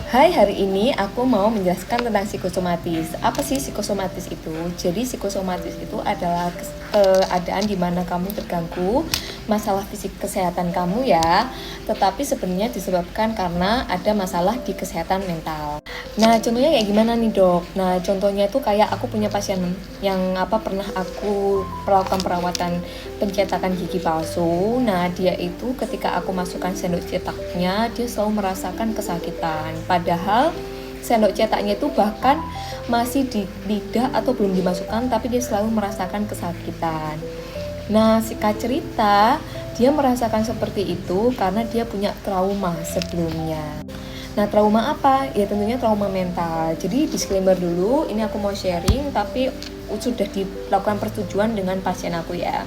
Hai, hari ini aku mau menjelaskan tentang psikosomatis. Apa sih psikosomatis itu? Jadi psikosomatis itu adalah keadaan di mana kamu terganggu masalah fisik kesehatan kamu ya, tetapi sebenarnya disebabkan karena ada masalah di kesehatan mental. Nah, contohnya kayak gimana nih, Dok? Nah, contohnya itu kayak aku punya pasien yang pernah aku melakukan perawatan pencetakan gigi palsu. Nah, dia itu ketika aku masukkan sendok cetaknya, dia selalu merasakan kesakitan. Padahal sendok cetaknya itu bahkan masih di lidah atau belum dimasukkan, tapi dia selalu merasakan kesakitan. Nah, singkat cerita, dia merasakan seperti itu karena dia punya trauma sebelumnya. Nah, trauma apa? Ya tentunya trauma mental. Jadi disclaimer dulu, ini aku mau sharing tapi sudah dilakukan persetujuan dengan pasien aku ya.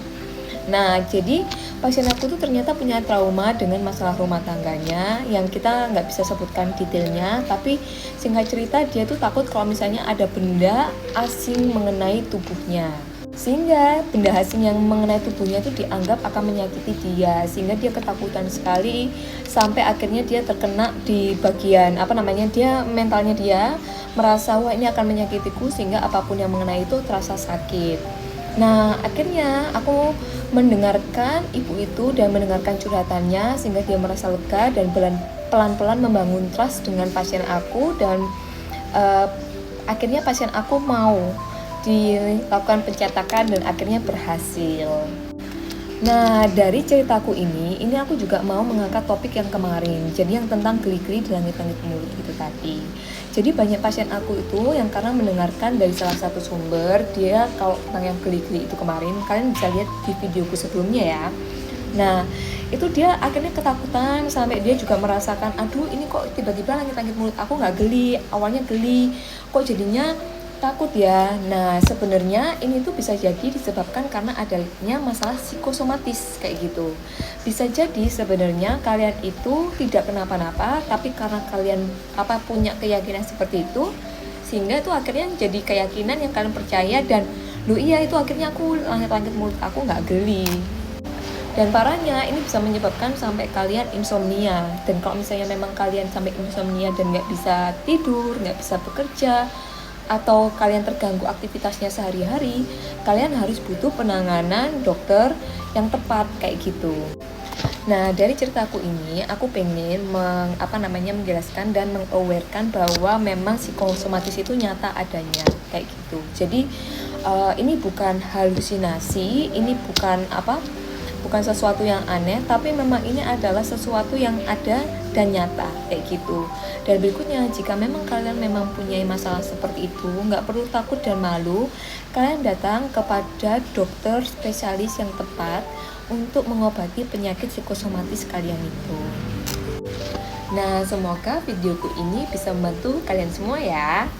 Nah, jadi pasien aku tuh ternyata punya trauma dengan masalah rumah tangganya yang kita nggak bisa sebutkan detailnya, tapi singkat cerita dia tuh takut kalau misalnya ada benda asing mengenai tubuhnya. Sehingga benda asing yang mengenai tubuhnya itu dianggap akan menyakiti dia, sehingga dia ketakutan sekali sampai akhirnya dia terkena di bagian dia mentalnya dia merasa wah ini akan menyakitiku, sehingga apapun yang mengenai itu terasa sakit. Nah, akhirnya aku mendengarkan ibu itu dan mendengarkan curhatannya sehingga dia merasa lega dan pelan-pelan membangun trust dengan pasien aku dan akhirnya pasien aku mau dilakukan pencetakan dan akhirnya berhasil. Nah, dari ceritaku ini aku juga mau mengangkat topik yang kemarin, jadi yang tentang geli-geli di langit-langit mulut itu tadi. Jadi banyak pasien aku itu yang karena mendengarkan dari salah satu sumber, dia kalau tentang yang geli-geli itu kemarin, kalian bisa lihat di videoku sebelumnya ya. Nah, itu dia akhirnya ketakutan sampai dia juga merasakan, aduh ini kok tiba-tiba langit-langit mulut aku nggak geli, awalnya geli, kok jadinya takut ya. Nah, sebenarnya ini tuh bisa jadi disebabkan karena adanya masalah psikosomatis kayak gitu. Bisa jadi sebenarnya kalian itu tidak kenapa-napa, tapi karena kalian punya keyakinan seperti itu, sehingga itu akhirnya jadi keyakinan yang kalian percaya dan loh iya itu akhirnya aku langit-langit mulut aku nggak geli. Dan parahnya ini bisa menyebabkan sampai kalian insomnia. Dan kalau misalnya memang kalian sampai insomnia dan nggak bisa tidur, nggak bisa bekerja, atau kalian terganggu aktivitasnya sehari-hari, kalian harus butuh penanganan dokter yang tepat kayak gitu. Nah, dari ceritaku ini, aku pengen menjelaskan dan mengawarekan bahwa memang psikosomatis itu nyata adanya kayak gitu. Jadi ini bukan halusinasi, ini bukan sesuatu yang aneh, tapi memang ini adalah sesuatu yang ada dan nyata kayak gitu. Dan berikutnya, jika memang kalian memang punya masalah seperti itu, nggak perlu takut dan malu, kalian datang kepada dokter spesialis yang tepat untuk mengobati penyakit psikosomatis kalian itu. Nah, semoga videoku ini bisa membantu kalian semua ya.